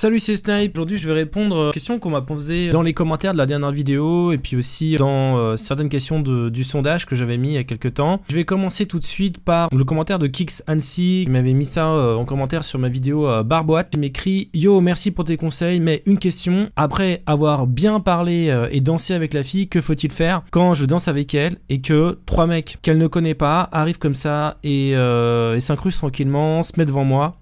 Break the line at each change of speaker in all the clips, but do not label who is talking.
Salut, c'est Snipe. Aujourd'hui, je vais répondre aux questions qu'on m'a posées dans les commentaires de la dernière vidéo et puis aussi dans certaines questions du sondage que j'avais mis il y a quelques temps. Je vais commencer tout de suite par le commentaire de Kix Annecy qui m'avait mis ça en commentaire sur ma vidéo Barboîte. Il m'écrit: Yo, merci pour tes conseils, mais une question. Après avoir bien parlé et dansé avec la fille, que faut-il faire quand je danse avec elle et que 3 mecs qu'elle ne connaît pas arrivent comme ça et s'incrustent tranquillement, se mettent devant moi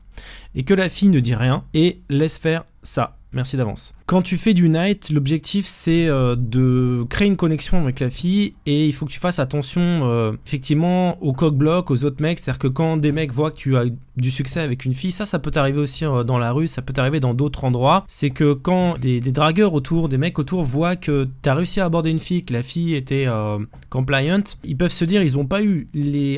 et que la fille ne dit rien et laisse faire ça. Merci d'avance. Quand tu fais du night, l'objectif c'est de créer une connexion avec la fille et il faut que tu fasses attention effectivement aux cock-blocs, aux autres mecs. C'est-à-dire que quand des mecs voient que tu as du succès avec une fille, ça peut t'arriver aussi dans la rue, ça peut t'arriver dans d'autres endroits. C'est que quand des dragueurs autour, des mecs autour voient que tu as réussi à aborder une fille, que la fille était compliant, ils peuvent se dire ils n'ont pas eu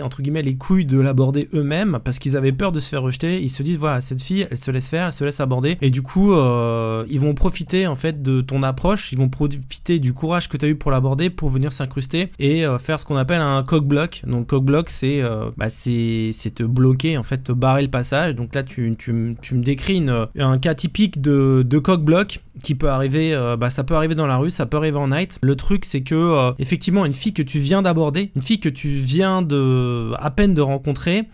entre guillemets les couilles de l'aborder eux-mêmes parce qu'ils avaient peur de se faire rejeter. Ils se disent voilà, cette fille elle se laisse faire, elle se laisse aborder et du coup ils vont profiter en fait de ton approche, ils vont profiter du courage que tu as eu pour l'aborder pour venir s'incruster et faire ce qu'on appelle un cock-block. Donc cock-block c'est te bloquer en fait, te barrer le passage. Donc là tu me décris un cas typique de cock-block qui peut arriver, ça peut arriver dans la rue, ça peut arriver en night. Le truc c'est que effectivement une fille que tu viens d'aborder, une fille que tu viens à peine de rencontrer,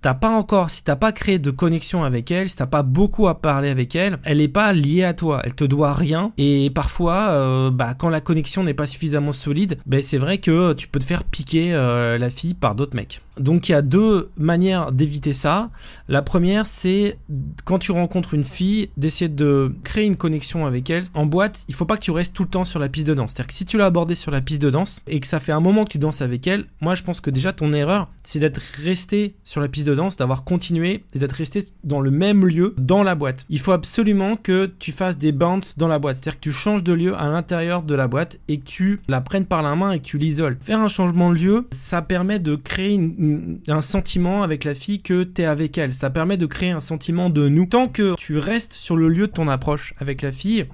si t'as pas créé de connexion avec elle, si t'as pas beaucoup à parler avec elle, elle est pas liée à toi, elle te doit rien. Et parfois quand la connexion n'est pas suffisamment solide, c'est vrai que tu peux te faire piquer la fille par d'autres mecs. Donc il y a 2 manières d'éviter ça. La première c'est quand tu rencontres une fille d'essayer de créer une connexion avec elle. En boîte, il faut pas que tu restes tout le temps sur la piste de danse. C'est-à-dire que si tu l'as abordée sur la piste de danse et que ça fait un moment que tu danses avec elle, moi je pense que déjà ton erreur c'est d'être resté sur la piste de danse, d'avoir continué et d'être resté dans le même lieu dans la boîte. Il faut absolument que tu fasses des bounces dans la boîte. C'est-à-dire que tu changes de lieu à l'intérieur de la boîte et que tu la prennes par la main et que tu l'isoles. Faire un changement de lieu, ça permet de créer un sentiment avec la fille que tu es avec elle. Ça permet de créer un sentiment de nous. Tant que tu restes sur le lieu de ton approche avec la fille,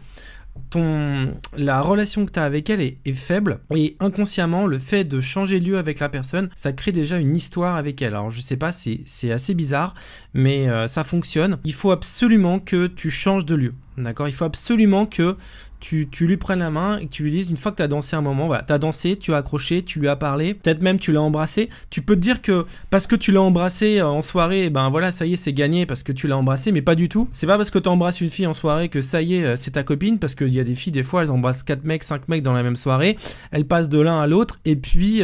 la relation que tu as avec elle est faible et inconsciemment le fait de changer de lieu avec la personne, ça crée déjà une histoire avec elle. Alors je sais pas, c'est assez bizarre mais ça fonctionne. Il faut absolument que tu changes de lieu, d'accord? Il faut absolument que tu lui prennes la main et que tu lui dises, une fois que tu as dansé un moment, voilà, tu as dansé, tu as accroché, tu lui as parlé, peut-être même tu l'as embrassé. Tu peux te dire que parce que tu l'as embrassé en soirée, voilà, ça y est, c'est gagné parce que tu l'as embrassé, mais pas du tout. C'est pas parce que tu embrasses une fille en soirée que ça y est, c'est ta copine, parce qu'il y a des filles, des fois, elles embrassent 4 mecs, 5 mecs dans la même soirée, elles passent de l'un à l'autre et puis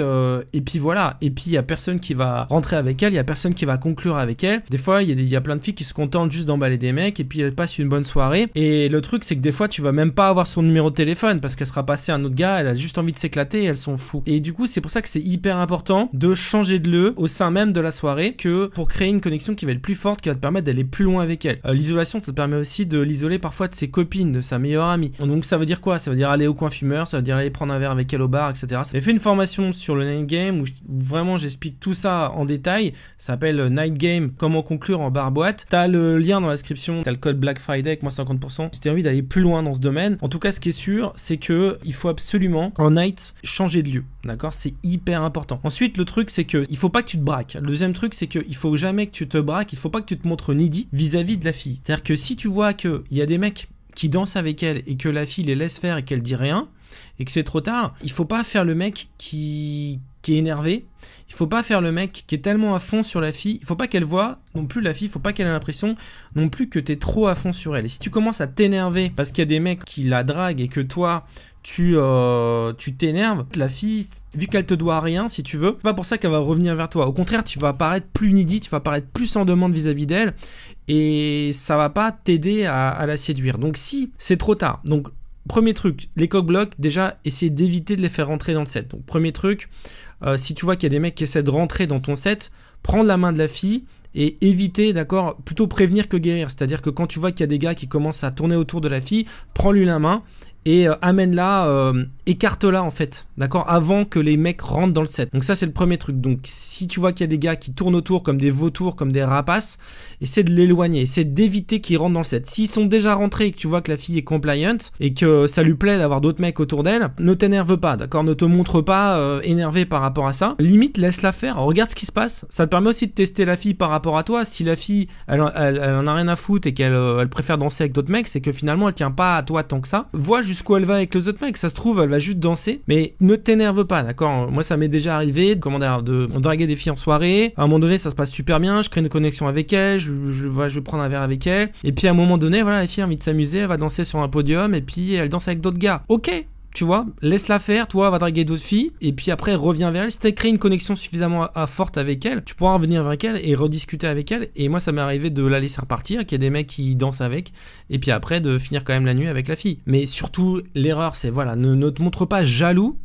voilà. Et puis il y a personne qui va rentrer avec elle, il y a personne qui va conclure avec elle. Des fois, il y a plein de filles qui se contentent juste d'emballer des mecs et puis elles passent une bonne soirée. Et le truc, c'est que des fois, tu vas même pas avoir son numéro de téléphone parce qu'elle sera passée à un autre gars, elle a juste envie de s'éclater et elles sont fous. Et du coup, c'est pour ça que c'est hyper important de changer de lieu au sein même de la soirée que pour créer une connexion qui va être plus forte, qui va te permettre d'aller plus loin avec elle. L'isolation, ça te permet aussi de l'isoler parfois de ses copines, de sa meilleure amie. Donc ça veut dire quoi? Ça veut dire aller au coin fumeur, ça veut dire aller prendre un verre avec elle au bar, etc. J'ai fait une formation sur le night game où vraiment j'explique tout ça en détail. Ça s'appelle Night Game, comment conclure en bar boîte. T'as le lien dans la description, t'as le code Black Friday avec moi 50%. Si t'as envie d'aller plus loin dans ce domaine, en tout cas ce qui est sûr, c'est que il faut absolument en night changer de lieu, d'accord? C'est hyper important. Ensuite, le truc c'est que il faut pas que tu te braques. Le deuxième truc c'est que il faut jamais que tu te braques, il faut pas que tu te montres needy vis-à-vis de la fille. C'est-à-dire que si tu vois que il y a des mecs qui dansent avec elle et que la fille les laisse faire et qu'elle dit rien et que c'est trop tard, il faut pas faire le mec qui est énervé. Il faut pas faire le mec qui est tellement à fond sur la fille. Il faut pas qu'elle voit non plus la fille. Il faut pas qu'elle ait l'impression non plus que t'es trop à fond sur elle. Et si tu commences à t'énerver parce qu'il y a des mecs qui la draguent et que toi tu t'énerves, la fille, vu qu'elle te doit rien, si tu veux, c'est pas pour ça qu'elle va revenir vers toi. Au contraire, tu vas paraître plus needy, tu vas paraître plus en demande vis-à-vis d'elle et ça va pas t'aider à la séduire. Donc si c'est trop tard, donc premier truc, les cock-blocs, déjà, essayer d'éviter de les faire rentrer dans le set. Donc, premier truc, si tu vois qu'il y a des mecs qui essaient de rentrer dans ton set, prendre la main de la fille et éviter, d'accord, plutôt prévenir que guérir. C'est-à-dire que quand tu vois qu'il y a des gars qui commencent à tourner autour de la fille, prends-lui la main et amène-la, écarte-la en fait, d'accord, avant que les mecs rentrent dans le set. Donc ça c'est le premier truc. Donc si tu vois qu'il y a des gars qui tournent autour comme des vautours, comme des rapaces, essaie de l'éloigner, essaie d'éviter qu'ils rentrent dans le set. S'ils sont déjà rentrés et que tu vois que la fille est compliant et que ça lui plaît d'avoir d'autres mecs autour d'elle, ne t'énerve pas, d'accord, ne te montre pas énervé par rapport à ça. Limite laisse-la faire, regarde ce qui se passe. Ça te permet aussi de tester la fille par rapport à toi. Si la fille elle en a rien à foutre et qu'elle préfère danser avec d'autres mecs, c'est que finalement elle tient pas à toi tant que ça. Vois jusqu'où elle va avec les autres mecs. Ça se trouve elle va juste danser, mais ne t'énerve pas, d'accord. Moi ça m'est déjà arrivé de draguer des filles en soirée. À un moment donné ça se passe super bien, je crée une connexion avec elle, je vais prendre un verre avec elle, et puis à un moment donné voilà, la fille a envie de s'amuser, elle va danser sur un podium et puis elle danse avec d'autres gars. Ok, tu vois, laisse-la faire, toi va draguer d'autres filles et puis après reviens vers elle. Si t'as créé une connexion suffisamment forte avec elle, tu pourras revenir avec elle et rediscuter avec elle. Et moi ça m'est arrivé de la laisser repartir, qu'il y a des mecs qui dansent avec, et puis après de finir quand même la nuit avec la fille. Mais surtout l'erreur c'est voilà, ne te montre pas jaloux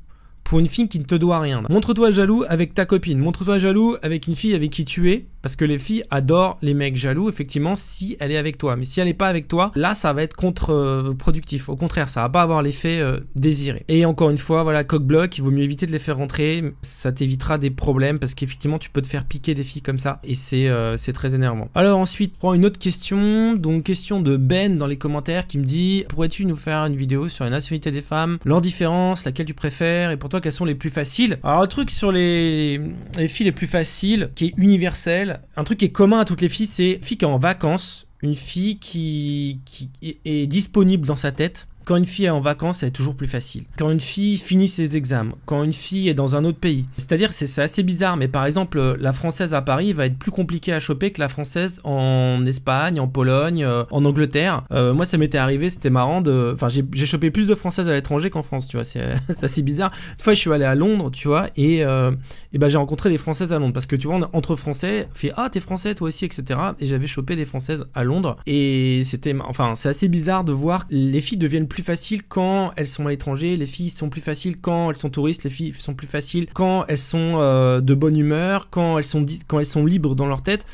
pour une fille qui ne te doit rien. Montre-toi jaloux avec ta copine, montre-toi jaloux avec une fille avec qui tu es, parce que les filles adorent les mecs jaloux, effectivement, si elle est avec toi. Mais si elle n'est pas avec toi, là, ça va être contre-productif. Au contraire, ça va pas avoir l'effet désiré. Et encore une fois, voilà, coq-bloc, il vaut mieux éviter de les faire rentrer. Ça t'évitera des problèmes, parce qu'effectivement, tu peux te faire piquer des filles comme ça, et c'est très énervant. Alors ensuite, prends une autre question. Donc, question de Ben dans les commentaires qui me dit: pourrais-tu nous faire une vidéo sur la nationalité des femmes, leurs différences, laquelle tu préfères, et pour toi, quelles sont les plus faciles? Alors, un truc sur les filles les plus faciles, qui est universel, un truc qui est commun à toutes les filles, c'est une fille qui est en vacances, une fille qui est disponible dans sa tête. Quand une fille est en vacances, elle est toujours plus facile. Quand une fille finit ses examens, quand une fille est dans un autre pays. C'est-à-dire, c'est assez bizarre, mais par exemple, la française à Paris va être plus compliquée à choper que la française en Espagne, en Pologne, en Angleterre. Moi, ça m'était arrivé, c'était marrant Enfin, j'ai chopé plus de françaises à l'étranger qu'en France, tu vois, c'est assez bizarre. Une fois, je suis allé à Londres, tu vois, et ben, j'ai rencontré des françaises à Londres, parce que tu vois, entre français, on fait: ah, t'es français, toi aussi, etc. Et j'avais chopé des françaises à Londres, et c'est assez bizarre de voir les filles deviennent plus faciles quand elles sont à l'étranger, les filles sont plus faciles quand elles sont touristes, les filles sont plus faciles quand elles sont de bonne humeur, quand elles sont libres dans leur tête.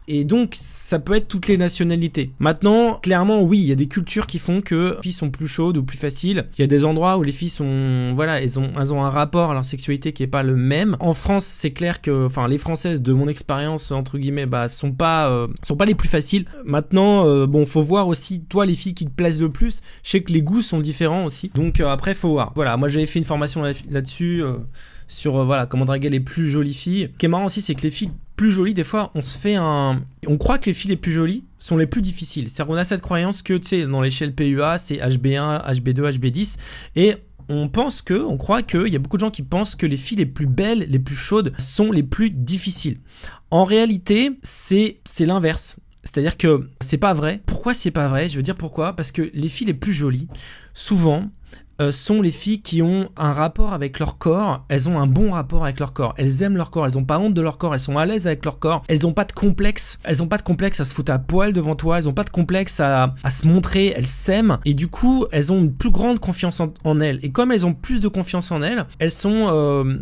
Et donc ça peut être toutes les nationalités. Maintenant, clairement, oui, il y a des cultures qui font que les filles sont plus chaudes ou plus faciles. Il y a des endroits où les filles sont, voilà, elles ont un rapport à leur sexualité qui est pas le même. En France, c'est clair que, enfin, les Françaises, de mon expérience entre guillemets, sont pas les plus faciles. Maintenant, bon, faut voir aussi toi les filles qui te plaisent le plus. Je sais que les goûts sont différents aussi. Donc après, faut voir. Voilà, moi j'avais fait une formation là-dessus. Sur voilà, comment draguer les plus jolies filles. Ce qui est marrant aussi, c'est que les filles plus jolies, des fois, on croit que les filles les plus jolies sont les plus difficiles. C'est-à-dire qu'on a cette croyance que, tu sais, dans l'échelle PUA, c'est HB1, HB2, HB10, et on croit qu'il y a beaucoup de gens qui pensent que les filles les plus belles, les plus chaudes, sont les plus difficiles. En réalité, c'est l'inverse. C'est-à-dire que c'est pas vrai. Pourquoi c'est pas vrai? Je veux dire pourquoi. Parce que les filles les plus jolies, souvent, sont les filles qui ont un rapport avec leur corps. Elles ont un bon rapport avec leur corps, elles aiment leur corps, elles ont pas honte de leur corps, elles sont à l'aise avec leur corps, elles ont pas de complexe à se foutre à poil devant toi, elles ont pas de complexe à se montrer, elles s'aiment, et du coup elles ont une plus grande confiance en elles, et comme elles ont plus de confiance en elles, elles sont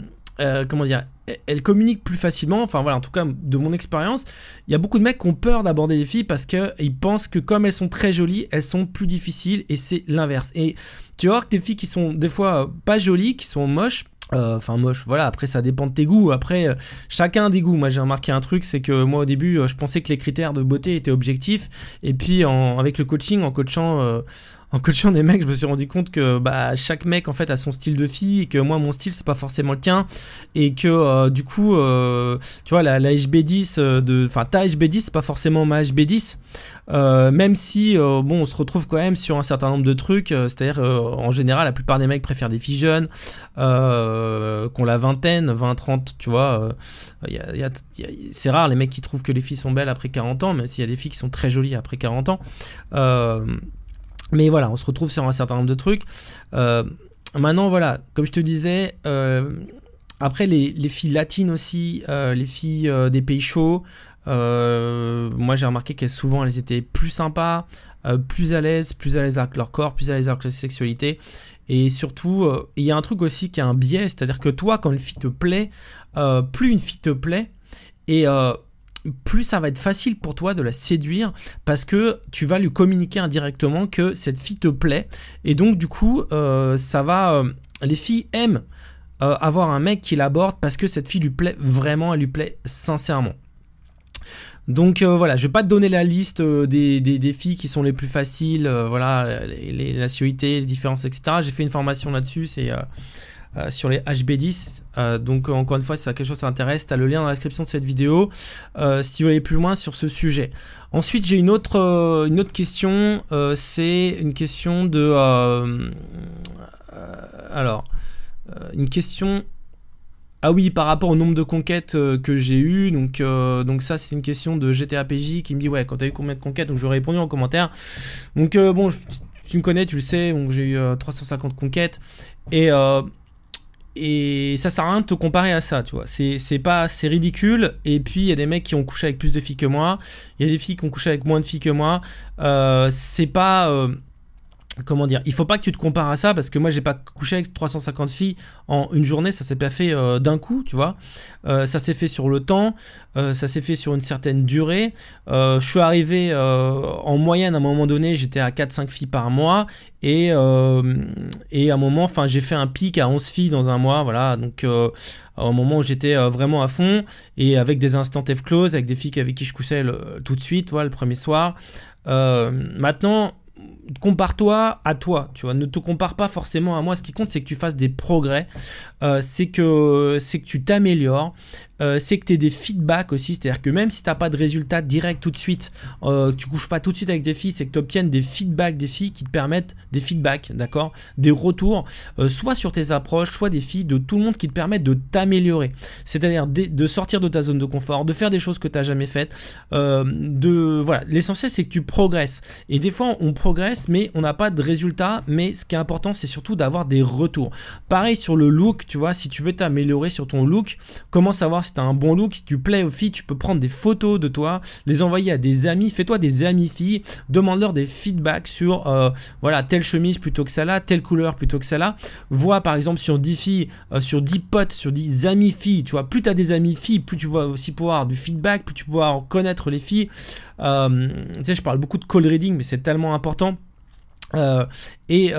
comment dire, elles communiquent plus facilement. Enfin voilà, en tout cas de mon expérience, il y a beaucoup de mecs qui ont peur d'aborder des filles parce qu'ils pensent que comme elles sont très jolies, elles sont plus difficiles, et c'est l'inverse. Et tu vas voir que des filles qui sont des fois pas jolies, qui sont moches, moche, voilà, après ça dépend de tes goûts, après chacun a des goûts. Moi j'ai remarqué un truc, c'est que moi au début je pensais que les critères de beauté étaient objectifs, et puis avec le coaching, en coachant des mecs, je me suis rendu compte que chaque mec en fait a son style de fille, et que moi mon style c'est pas forcément le tien, et que du coup tu vois la HB10 ta HB10 c'est pas forcément ma HB10, même si on se retrouve quand même sur un certain nombre de trucs, c'est-à-dire en général la plupart des mecs préfèrent des filles jeunes qu'on la vingtaine, 20-30, tu vois, c'est rare les mecs qui trouvent que les filles sont belles après 40 ans, même s'il y a des filles qui sont très jolies après 40 ans. Mais voilà, on se retrouve sur un certain nombre de trucs. Maintenant, voilà, comme je te disais, après les filles latines aussi, les filles des pays chauds, moi j'ai remarqué qu'elles souvent elles étaient plus sympas, plus à l'aise avec leur corps, plus à l'aise avec leur sexualité. Et surtout, il y a un truc aussi qui a un biais, c'est-à-dire que toi, quand une fille te plaît, plus une fille te plaît, et plus ça va être facile pour toi de la séduire parce que tu vas lui communiquer indirectement que cette fille te plaît. Et donc du coup, les filles aiment avoir un mec qui l'aborde parce que cette fille lui plaît vraiment, elle lui plaît sincèrement. Donc voilà, je vais pas te donner la liste des filles qui sont les plus faciles, voilà, les nationalités, les différences, etc. J'ai fait une formation là-dessus, c'est sur les HB10. Donc encore une fois, si ça quelque chose qui t'intéresse, tu as le lien dans la description de cette vidéo si tu veux aller plus loin sur ce sujet. Ensuite, j'ai une autre question, c'est une question de... une question... Ah oui, par rapport au nombre de conquêtes que j'ai eu, donc ça c'est une question de GTAPJ qui me dit ouais, quand t'as eu combien de conquêtes, donc je lui ai répondu en commentaire. Donc bon, tu me connais, tu le sais, donc j'ai eu 350 conquêtes et ça sert à rien de te comparer à ça, tu vois. C'est ridicule. Et puis il y a des mecs qui ont couché avec plus de filles que moi, il y a des filles qui ont couché avec moins de filles que moi. C'est pas comment dire, il faut pas que tu te compares à ça parce que moi j'ai pas couché avec 350 filles en une journée, ça s'est pas fait d'un coup, tu vois. Ça s'est fait sur le temps, ça s'est fait sur une certaine durée. Je suis arrivé en moyenne à un moment donné, j'étais à 4-5 filles par mois et à un moment, enfin j'ai fait un pic à 11 filles dans un mois, voilà. Donc au moment où j'étais vraiment à fond et avec des instant F-close, avec des filles avec qui je couchais tout de suite, voilà, le premier soir. Maintenant, compare-toi à toi, tu vois, ne te compare pas forcément à moi. Ce qui compte, c'est que tu fasses des progrès, c'est que tu t'améliores, c'est que tu aies des feedbacks aussi, c'est-à-dire que même si tu n'as pas de résultats directs tout de suite, tu couches pas tout de suite avec des filles, c'est que tu obtiennes des feedbacks des filles qui te permettent, des feedbacks, d'accord, des retours, soit sur tes approches, soit des filles de tout le monde qui te permettent de t'améliorer, c'est-à-dire de sortir de ta zone de confort, de faire des choses que tu n'as jamais faites, voilà, l'essentiel c'est que tu progresses, et des fois on progresse mais on n'a pas de résultats, mais ce qui est important c'est surtout d'avoir des retours. Pareil sur le look, tu vois, si tu veux t'améliorer sur ton look, comment savoir si tu as un bon look, si tu plais aux filles, tu peux prendre des photos de toi, les envoyer à des amis, fais-toi des amis filles, demande-leur des feedbacks sur voilà, telle chemise plutôt que celle-là, telle couleur plutôt que celle-là. Vois par exemple sur 10 filles, sur 10 potes, sur 10 amis filles, tu vois, plus tu as des amis filles, plus tu vas aussi pouvoir du feedback, plus tu vas pouvoir connaître les filles. Tu sais, je parle beaucoup de call reading, mais c'est tellement important. Et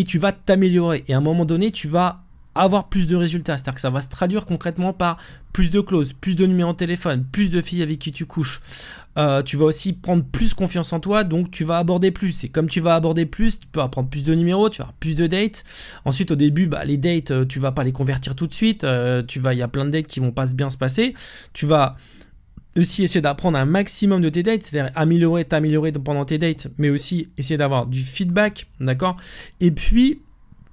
tu vas t'améliorer, et à un moment donné tu vas avoir plus de résultats, c'est-à-dire que ça va se traduire concrètement par plus de clauses, plus de numéros de téléphone, plus de filles avec qui tu couches. Tu vas aussi prendre plus confiance en toi, donc tu vas aborder plus, et comme tu vas aborder plus, tu peux prendre plus de numéros, tu vas avoir plus de dates. Ensuite au début, les dates, tu vas pas les convertir tout de suite, il y a plein de dates qui vont pas bien se passer. Tu vas aussi essayer d'apprendre un maximum de tes dates, c'est-à-dire t'améliorer pendant tes dates, mais aussi essayer d'avoir du feedback, d'accord. Et puis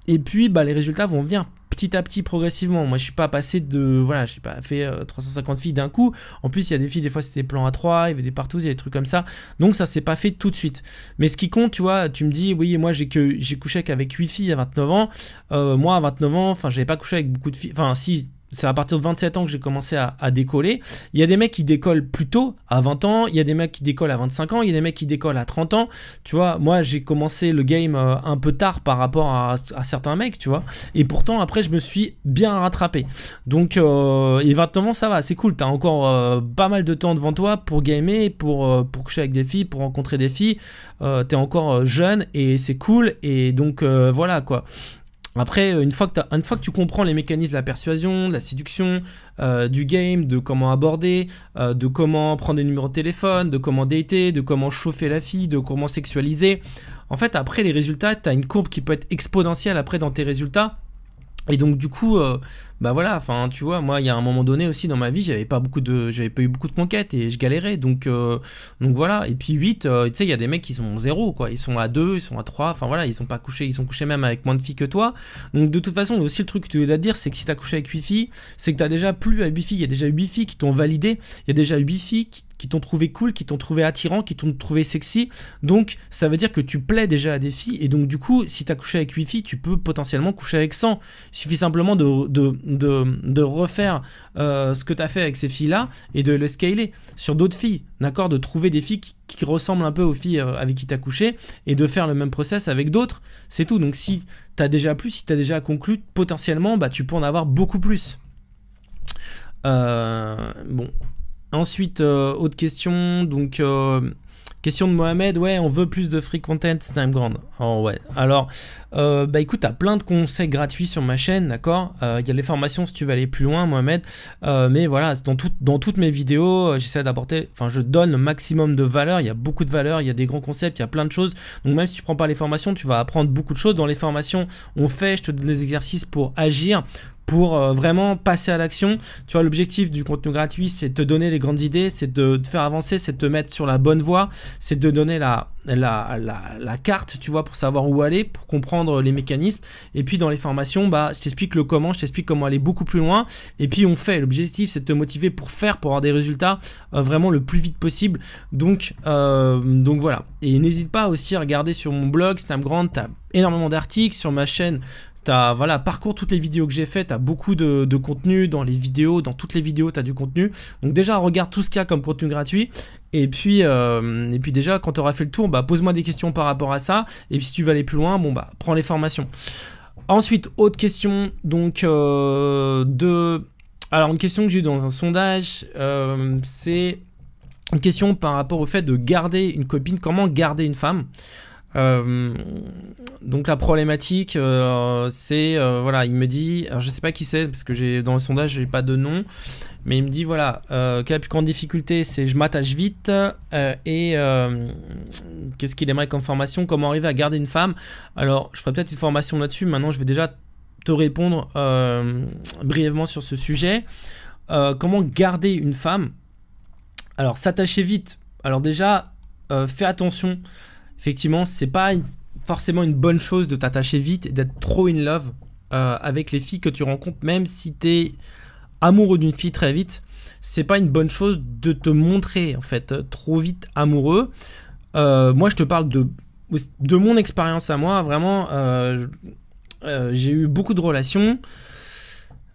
les résultats vont venir petit à petit, progressivement. Moi je suis pas passé j'ai pas fait 350 filles d'un coup. En plus il y a des filles, des fois c'était plan A3, il y avait des partous, il y a des trucs comme ça, donc ça s'est pas fait tout de suite. Mais ce qui compte, tu vois, tu me dis oui, moi j'ai couché avec 8 filles à 29 ans. Moi à 29 ans, enfin j'avais pas couché avec beaucoup de filles, enfin si, c'est à partir de 27 ans que j'ai commencé à décoller. Il y a des mecs qui décollent plus tôt, à 20 ans. Il y a des mecs qui décollent à 25 ans. Il y a des mecs qui décollent à 30 ans. Tu vois, moi, j'ai commencé le game un peu tard par rapport à certains mecs, tu vois. Et pourtant, après, je me suis bien rattrapé. Donc, et 29 ans, ça va, c'est cool. T'as encore pas mal de temps devant toi pour gamer, pour coucher avec des filles, pour rencontrer des filles. T'es encore jeune et c'est cool. Et donc, voilà, quoi. Après, une fois que tu comprends les mécanismes de la persuasion, de la séduction, du game, de comment aborder, de comment prendre des numéros de téléphone, de comment dater, de comment chauffer la fille, de comment sexualiser, en fait, après les résultats, tu as une courbe qui peut être exponentielle après dans tes résultats. Et donc du coup, voilà, enfin tu vois, moi il y a un moment donné aussi dans ma vie, j'avais pas eu beaucoup de conquêtes et je galérais, donc voilà. Et puis 8, tu sais, il y a des mecs qui sont 0 quoi, ils sont à 2, ils sont à 3, enfin voilà, ils sont couchés même avec moins de filles que toi. Donc de toute façon, aussi le truc que tu dois te dire, c'est que si t'as couché avec 8 filles, c'est que t'as déjà plus à 8 filles, il y a déjà 8 filles qui t'ont validé, il y a déjà 8 filles qui t'ont trouvé cool, qui t'ont trouvé attirant, qui t'ont trouvé sexy. Donc ça veut dire que tu plais déjà à des filles, et donc du coup, si t'as couché avec 8 filles, tu peux potentiellement coucher avec 100. Il suffit simplement de refaire ce que t'as fait avec ces filles-là et de le scaler sur d'autres filles, d'accord, de trouver des filles qui ressemblent un peu aux filles avec qui t'as couché et de faire le même process avec d'autres, c'est tout. Donc si t'as déjà conclu, potentiellement, tu peux en avoir beaucoup plus. Bon. Ensuite, autre question, donc question de Mohamed, ouais, on veut plus de free content SnapGrand. Oh ouais, alors, bah écoute, t'as plein de conseils gratuits sur ma chaîne, d'accord. Il y a les formations si tu veux aller plus loin, Mohamed. Mais voilà, dans toutes mes vidéos, j'essaie d'apporter, enfin, je donne le maximum de valeur. Il y a beaucoup de valeur, il y a des grands concepts, il y a plein de choses. Donc même si tu prends pas les formations, tu vas apprendre beaucoup de choses. Dans les formations, je te donne des exercices pour agir, pour vraiment passer à l'action. Tu vois, l'objectif du contenu gratuit, c'est de te donner les grandes idées, c'est de te faire avancer, c'est de te mettre sur la bonne voie, c'est de te donner la carte, tu vois, pour savoir où aller, pour comprendre les mécanismes. Et puis dans les formations, bah, je t'explique le comment, je t'explique comment aller beaucoup plus loin. Et puis on fait. L'objectif, c'est de te motiver pour avoir des résultats vraiment le plus vite possible. Donc voilà. Et n'hésite pas aussi à regarder sur mon blog SnapGrand, tu as énormément d'articles sur ma chaîne. Voilà, parcours toutes les vidéos que j'ai faites, tu as beaucoup de contenu dans les vidéos, dans toutes les vidéos tu as du contenu. Donc déjà regarde tout ce qu'il y a comme contenu gratuit et puis déjà quand tu auras fait le tour, bah, pose-moi des questions par rapport à ça et puis si tu veux aller plus loin, bon bah prends les formations. Ensuite, autre question, donc alors une question que j'ai eu dans un sondage, c'est une question par rapport au fait de garder une copine, comment garder une femme. Donc la problématique c'est voilà, il me dit, alors je sais pas qui c'est parce que dans le sondage j'ai pas de nom, mais il me dit voilà, quelle est la plus grande difficulté, c'est je m'attache vite et qu'est-ce qu'il aimerait comme formation, comment arriver à garder une femme. Alors je ferai peut-être une formation là-dessus. Maintenant je vais déjà te répondre brièvement sur ce sujet. Comment garder une femme. Alors s'attacher vite, alors déjà fais attention. Effectivement, c'est pas forcément une bonne chose de t'attacher vite et d'être trop in love avec les filles que tu rencontres, même si tu es amoureux d'une fille très vite. C'est pas une bonne chose de te montrer en fait trop vite amoureux. Moi, je te parle de mon expérience à moi. Vraiment, j'ai eu beaucoup de relations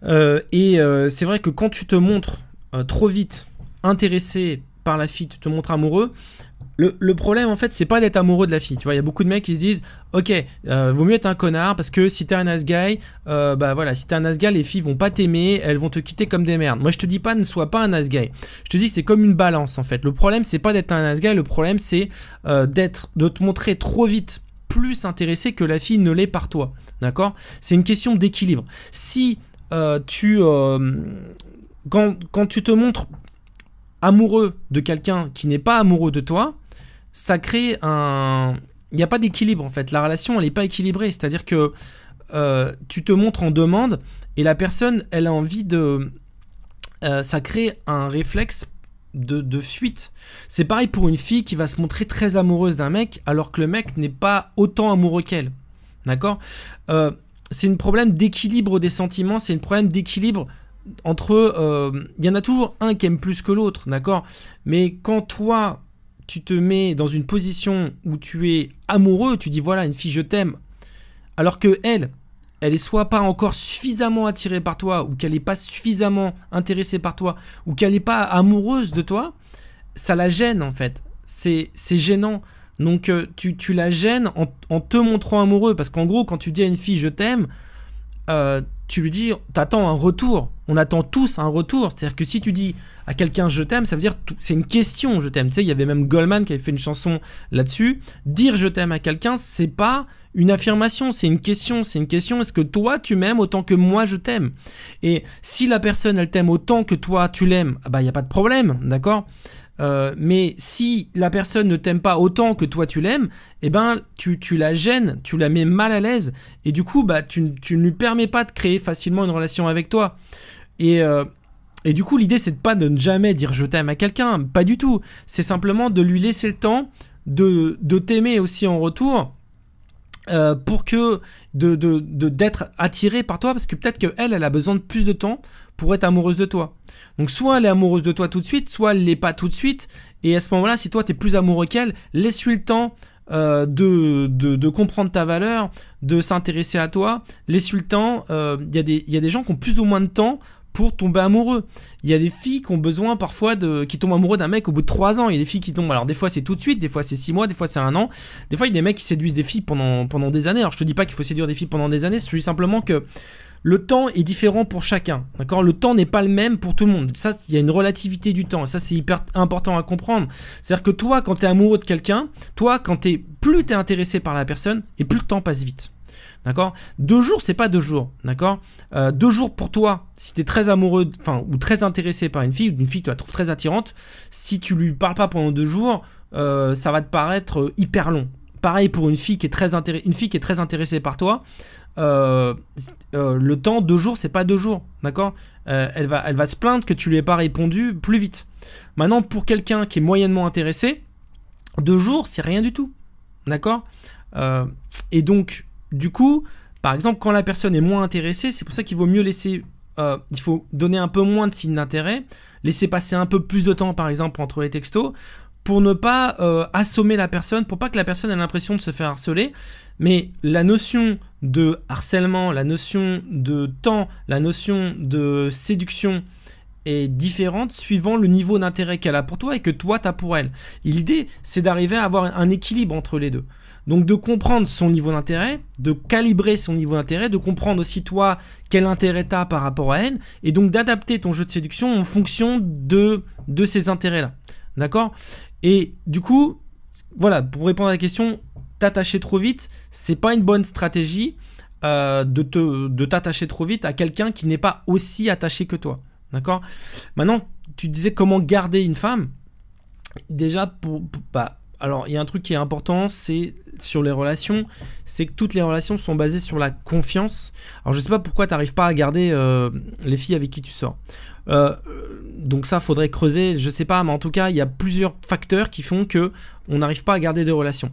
et c'est vrai que quand tu te montres trop vite intéressé par la fille, tu te montres amoureux. Le problème en fait c'est pas d'être amoureux de la fille, tu vois, il y a beaucoup de mecs qui se disent ok, vaut mieux être un connard parce que si t'es un nice guy, bah voilà, si t'es un nice guy, les filles vont pas t'aimer, elles vont te quitter comme des merdes. Moi je te dis pas ne sois pas un nice guy, je te dis que c'est comme une balance en fait. Le problème c'est pas d'être un nice guy, le problème c'est de te montrer trop vite plus intéressé que la fille ne l'est par toi, d'accord. C'est une question d'équilibre. Si quand tu te montres amoureux de quelqu'un qui n'est pas amoureux de toi, ça crée il n'y a pas d'équilibre en fait. La relation elle n'est pas équilibrée, c'est-à-dire que tu te montres en demande et la personne elle a envie ça crée un réflexe de fuite. C'est pareil pour une fille qui va se montrer très amoureuse d'un mec alors que le mec n'est pas autant amoureux qu'elle, d'accord. C'est un problème d'équilibre des sentiments, c'est un problème d'équilibre entre il y en a toujours un qui aime plus que l'autre, d'accord. Mais quand toi tu te mets dans une position où tu es amoureux, tu dis voilà, une fille je t'aime, alors que elle est soit pas encore suffisamment attirée par toi, ou qu'elle est pas suffisamment intéressée par toi, ou qu'elle est pas amoureuse de toi, ça la gêne en fait. C'est gênant. Donc tu la gênes en te montrant amoureux, parce qu'en gros quand tu dis à une fille je t'aime, tu lui dis, t'attends un retour. On attend tous un retour. C'est-à-dire que si tu dis à quelqu'un je t'aime, ça veut dire c'est une question je t'aime. Tu sais, il y avait même Goldman qui avait fait une chanson là-dessus. Dire je t'aime à quelqu'un, c'est pas une affirmation, c'est une question. C'est une question, est-ce que toi tu m'aimes autant que moi je t'aime? Et si la personne elle t'aime autant que toi tu l'aimes, bah il y a pas de problème, d'accord. Mais si la personne ne t'aime pas autant que toi tu l'aimes, eh ben tu la gênes, tu la mets mal à l'aise et du coup bah tu ne lui permets pas de créer facilement une relation avec toi. Et du coup l'idée c'est de ne jamais dire je t'aime à quelqu'un, pas du tout. C'est simplement de lui laisser le temps de t'aimer aussi en retour. Pour que d'être attirée par toi, parce que peut-être qu'elle a besoin de plus de temps pour être amoureuse de toi. Donc soit elle est amoureuse de toi tout de suite, soit elle l'est pas tout de suite, et à ce moment-là si toi t'es plus amoureux qu'elle, laisse-lui le temps de comprendre ta valeur, de s'intéresser à toi, laisse-lui le temps. Il y a des gens qui ont plus ou moins de temps pour tomber amoureux. Il y a des filles qui ont besoin parfois qui tombent amoureux d'un mec au bout de 3 ans. Il y a des filles qui tombent, alors des fois c'est tout de suite, des fois c'est 6 mois, des fois c'est 1 an. Des fois il y a des mecs qui séduisent des filles pendant des années. Alors je te dis pas qu'il faut séduire des filles pendant des années, je te dis simplement que le temps est différent pour chacun, d'accord ? Le temps n'est pas le même pour tout le monde. Ça, il y a une relativité du temps, et ça, c'est hyper important à comprendre. C'est-à-dire que toi, quand tu es amoureux de quelqu'un, plus tu es intéressé par la personne, et plus le temps passe vite. D'accord ? 2 jours, c'est pas 2 jours, d'accord ? 2 jours pour toi, si tu es très amoureux, ou très intéressé par une fille, ou une fille que tu la trouves très attirante, si tu lui parles pas pendant 2 jours, ça va te paraître hyper long. Pareil pour une fille qui est très intéressée par toi. Le temps 2 jours, c'est pas 2 jours, d'accord ? Elle va se plaindre que tu lui aies pas répondu plus vite. Maintenant, pour quelqu'un qui est moyennement intéressé, 2 jours, c'est rien du tout, d'accord ? Et donc, du coup, par exemple, quand la personne est moins intéressée, c'est pour ça qu'il vaut mieux il faut donner un peu moins de signes d'intérêt, laisser passer un peu plus de temps, par exemple, entre les textos, pour ne pas assommer la personne, pour pas que la personne ait l'impression de se faire harceler. Mais la notion de harcèlement, la notion de temps, la notion de séduction est différente suivant le niveau d'intérêt qu'elle a pour toi et que toi tu as pour elle. Et l'idée, c'est d'arriver à avoir un équilibre entre les deux. Donc de comprendre son niveau d'intérêt, de calibrer son niveau d'intérêt, de comprendre aussi toi quel intérêt tu as par rapport à elle, et donc d'adapter ton jeu de séduction en fonction de ces intérêts-là. D'accord ? Et du coup, voilà, pour répondre à la question, t'attacher trop vite, c'est pas une bonne stratégie de t'attacher trop vite à quelqu'un qui n'est pas aussi attaché que toi. D'accord ? Maintenant, tu disais comment garder une femme. Déjà, alors il y a un truc qui est important, c'est sur les relations, c'est que toutes les relations sont basées sur la confiance. Alors je sais pas pourquoi t'arrives pas à garder les filles avec qui tu sors. Donc ça, faudrait creuser, je sais pas, mais en tout cas, il y a plusieurs facteurs qui font que on n'arrive pas à garder des relations.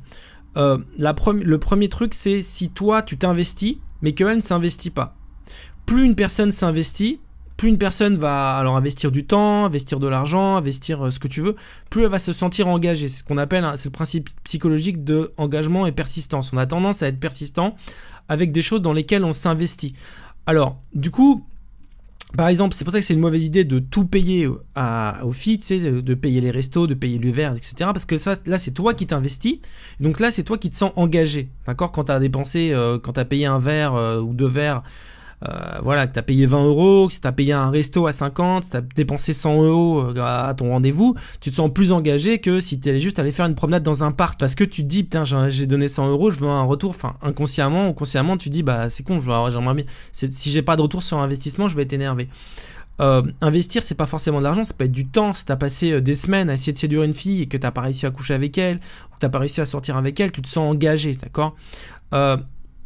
Le premier truc, c'est si toi tu t'investis, mais qu'elle ne s'investit pas. Plus une personne s'investit, plus une personne va alors investir du temps, investir de l'argent, investir ce que tu veux, plus elle va se sentir engagée. C'est ce qu'on appelle, c'est le principe psychologique de engagement et persistance. On a tendance à être persistant avec des choses dans lesquelles on s'investit. Alors, du coup, par exemple, c'est pour ça que c'est une mauvaise idée de tout payer aux filles, tu sais, de payer les restos, de payer le verre, etc. Parce que ça, là, c'est toi qui t'investis. Donc là, c'est toi qui te sens engagé. D'accord ? Quand tu as dépensé, quand tu as payé un verre ou 2 verres, voilà, que tu as payé 20 €, que tu as payé un resto à 50, que tu as dépensé 100 € à ton rendez-vous, tu te sens plus engagé que si tu allais juste aller faire une promenade dans un parc. Parce que tu te dis, putain, j'ai donné 100 €, je veux un retour. Enfin, inconsciemment ou consciemment, tu te dis, bah c'est con, j'aimerais bien. Si j'ai pas de retour sur investissement, je vais être énervé. Investir, c'est pas forcément de l'argent, ça peut être du temps. Si t'as passé des semaines à essayer de séduire une fille et que t'as pas réussi à coucher avec elle, ou que t'as pas réussi à sortir avec elle, tu te sens engagé, d'accord ?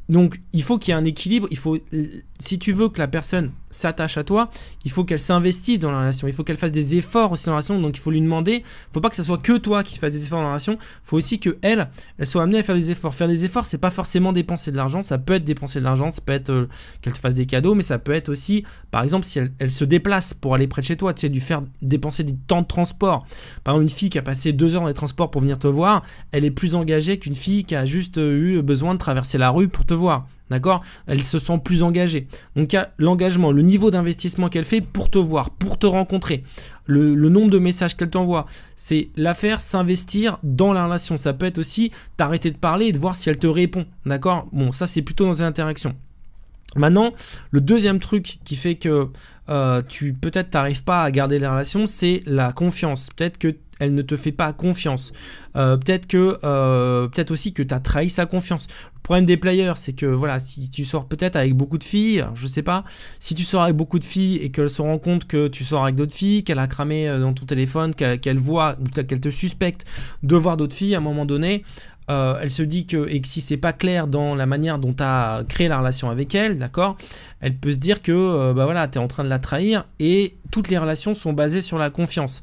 Donc il faut qu'il y ait un équilibre. Si tu veux que la personne s'attache à toi, il faut qu'elle s'investisse dans la relation, il faut qu'elle fasse des efforts aussi dans la relation. Donc il faut lui demander, il ne faut pas que ce soit que toi qui fasses des efforts dans la relation, il faut aussi qu'elle soit amenée à faire des efforts. Faire des efforts, c'est pas forcément dépenser de l'argent, ça peut être dépenser de l'argent, ça peut être qu'elle te fasse des cadeaux, mais ça peut être aussi, par exemple, si elle se déplace pour aller près de chez toi, tu sais, lui faire dépenser du temps de transport. Par exemple, une fille qui a passé 2 heures dans les transports pour venir te voir, elle est plus engagée qu'une fille qui a juste eu besoin de traverser la rue pour te voir. D'accord ? Elle se sent plus engagée. Donc il y a l'engagement, le niveau d'investissement qu'elle fait pour te voir, pour te rencontrer, le nombre de messages qu'elle t'envoie. C'est l'affaire s'investir dans la relation. Ça peut être aussi t'arrêter de parler et de voir si elle te répond. D'accord ? Bon, ça c'est plutôt dans une interaction. Maintenant, le deuxième truc qui fait que peut-être t'arrives pas à garder les relations, c'est la confiance. Peut-être que elle ne te fait pas confiance. Peut-être aussi que tu as trahi sa confiance. Le problème des players, c'est que voilà, si tu sors peut-être avec beaucoup de filles, alors je sais pas, si tu sors avec beaucoup de filles et qu'elle se rend compte que tu sors avec d'autres filles, qu'elle a cramé dans ton téléphone, qu'elle voit ou qu'elle te suspecte de voir d'autres filles, à un moment donné, elle se dit que si c'est pas clair dans la manière dont tu as créé la relation avec elle, d'accord, elle peut se dire que voilà, tu es en train de la trahir, et toutes les relations sont basées sur la confiance.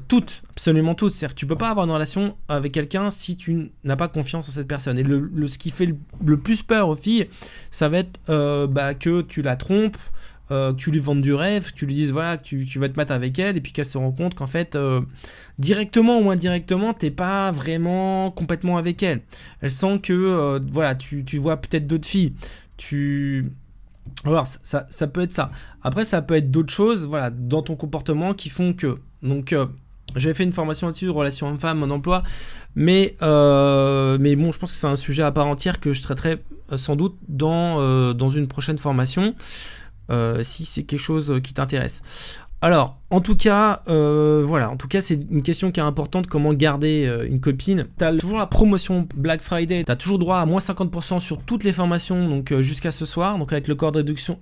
Toutes, absolument toutes. C'est-à-dire que tu peux pas avoir une relation avec quelqu'un si tu n'as pas confiance en cette personne. Et ce qui fait le plus peur aux filles, ça va être que tu la trompes, que tu lui vendes du rêve, que tu lui dises voilà, que tu vas te mettre avec elle, et puis qu'elle se rend compte qu'en fait, directement ou indirectement, t'es pas vraiment complètement avec elle. Elle sent que voilà, tu vois peut-être d'autres filles. Alors, ça peut être ça. Après, ça peut être d'autres choses, voilà, dans ton comportement qui font que. Donc, j'avais fait une formation là-dessus, relations hommes-femmes, mon emploi, mais bon, je pense que c'est un sujet à part entière que je traiterai sans doute dans une prochaine formation, si c'est quelque chose qui t'intéresse. Alors, en tout cas, voilà, en tout cas, c'est une question qui est importante, comment garder une copine. T'as toujours la promotion Black Friday, t'as toujours droit à moins 50% sur toutes les formations, donc jusqu'à ce soir, donc avec le code réduction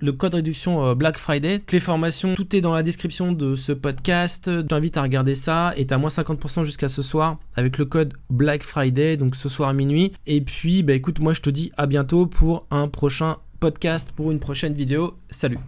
Black Friday. Toutes les formations, tout est dans la description de ce podcast, je t'invite à regarder ça, et t'as moins 50% jusqu'à ce soir avec le code Black Friday, donc ce soir à minuit. Et puis, bah écoute, moi je te dis à bientôt pour un prochain podcast, pour une prochaine vidéo. Salut!